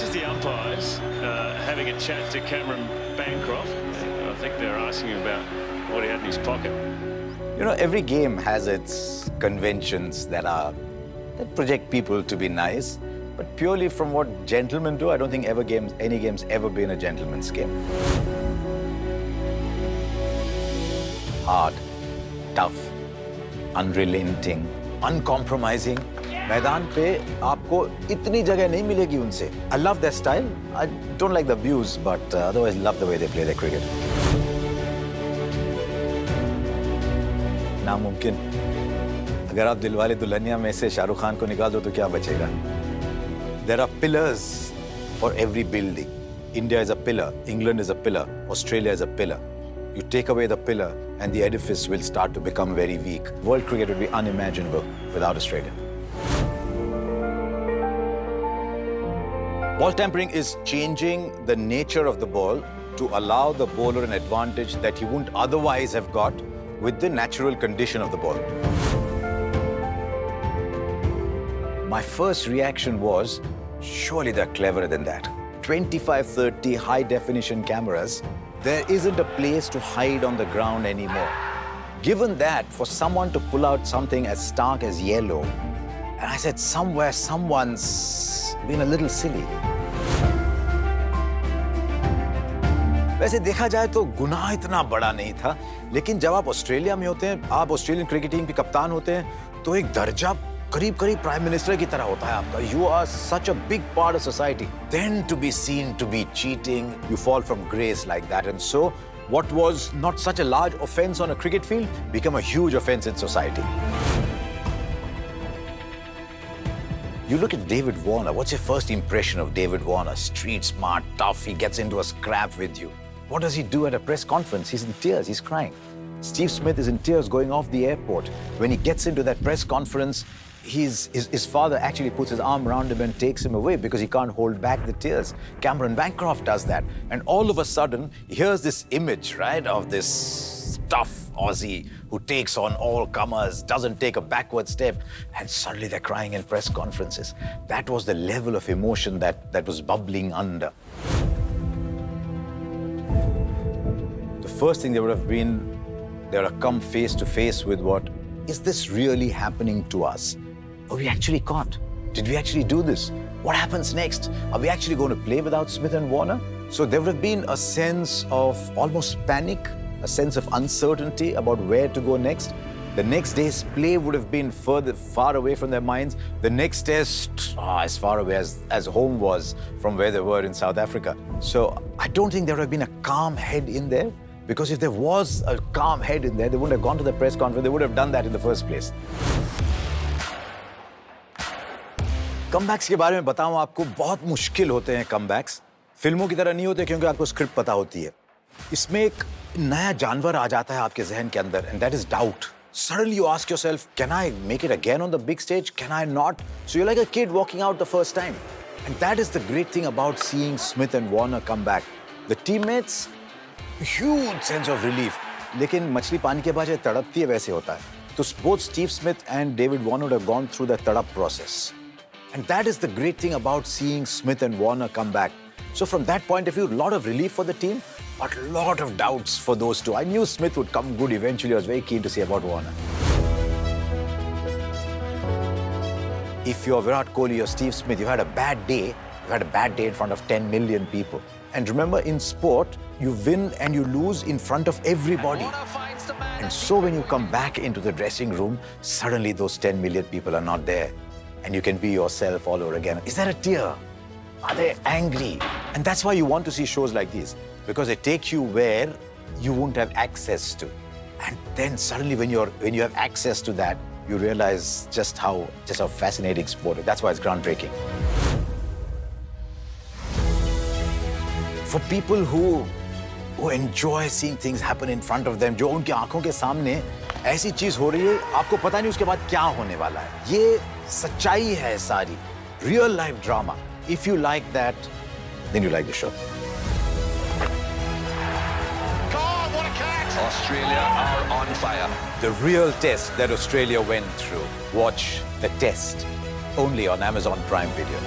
is the umpires having a chat to Cameron Bancroft. I think they're asking him about what he had in his pocket. You know, every game has its conventions that project people to be nice. But purely from what gentlemen do, I don't think any game's ever been a gentleman's game. Hard, tough, unrelenting, uncompromising. मैदान पे आपको इतनी जगह नहीं मिलेगी उनसे. I love their style. I don't like the views, but otherwise love the way they play their cricket. नामुमकिन. अगर आप दिलवाले दुल्हनिया में से शाहरुख खान को निकाल दो तो क्या बचेगा? There are pillars for every building. India is a pillar, England is a pillar, Australia is a pillar. You take away the pillar and the edifice will start to become very weak. World cricket would be unimaginable without Australia. Ball tampering is changing the nature of the ball to allow the bowler an advantage that he wouldn't otherwise have got with the natural condition of the ball. My first reaction was, surely they're cleverer than that. 25-30 high-definition cameras, there isn't a place to hide on the ground anymore. Given that, for someone to pull out something as stark as yellow, and I said, somewhere, someone's been a little silly. वैसे देखा जाए तो गुनाह इतना बड़ा नहीं था, लेकिन जब आप ऑस्ट्रेलिया में होते हैं, आप ऑस्ट्रेलियन क्रिकेट टीम के कप्तान होते हैं, तो एक दर्जा करीब-करीब प्राइम मिनिस्टर की तरह होता है आपका. You are such a big part of society. Then to be seen to be cheating, you fall from grace like that. And so, what was not such a large offense on a cricket field became a huge offense in society. You look at David Warner. What's your first impression of David Warner? Street smart, tough. He gets into a scrap with you. What does he do at a press conference? He's in tears. He's crying. Steve Smith is in tears going off the airport. When he gets into that press conference, his father actually puts his arm around him and takes him away because he can't hold back the tears. Cameron Bancroft does that. And all of a sudden, here's this image, right, of this tough Aussie who takes on all comers, doesn't take a backward step, and suddenly they're crying in press conferences. That was the level of emotion that was bubbling under. The first thing they would have come face to face with what, is this really happening to us? Are we actually caught? Did we actually do this? What happens next? Are we actually going to play without Smith and Warner? So there would have been a sense of almost panic, a sense of uncertainty about where to go next. The next day's play would have been far away from their minds. The next test, as far away as home was from where they were in South Africa. So I don't think there would have been a calm head in there, because if there was a calm head in there, they wouldn't have gone to the press conference. They would have done that in the first place. Comebacks के बारे में बताऊं आपको, बहुत मुश्किल होते हैं comebacks. फिल्मों की तरह नहीं होते क्योंकि आपको स्क्रिप्ट पता होती है. इसमें एक नया जानवर आ जाता है आपके जहन के अंदर, and that is doubt. Suddenly you ask yourself, can I make it again on the big stage? Can I not? So you're like a kid walking out the first time. And that is the great thing about seeing Smith and Warner come back. The teammates, huge sense of relief. लेकिन मछली पानी के बाद तड़पती है वैसे होता है. So both Steve Smith and David Warner would have gone through the tadap process. And that is the great thing about seeing Smith and Warner come back. So from that point of view, a lot of relief for the team, but a lot of doubts for those two. I knew Smith would come good eventually. I was very keen to see about Warner. If you're Virat Kohli or Steve Smith, you've had a bad day. You've had a bad day in front of 10 million people. And remember, in sport, you win and you lose in front of everybody. And so when you come back into the dressing room, suddenly those 10 million people are not there. And you can be yourself all over again. Is there a tear? Are they angry? And that's why you want to see shows like these, because they take you where you won't have access to. And then suddenly when you have access to that, you realize just how fascinating sport is. That's why it's groundbreaking. For people who enjoy seeing things happen in front of them, जो उनकी आंखों के सामने ऐसी चीज हो रही है, आपको पता नहीं उसके बाद क्या होने वाला है. ये सच्चाई है सारी, real life drama. If you like that, then you like the show. God, what a catch! Australia are on fire. The real test that Australia went through. Watch The Test, only on Amazon Prime Video.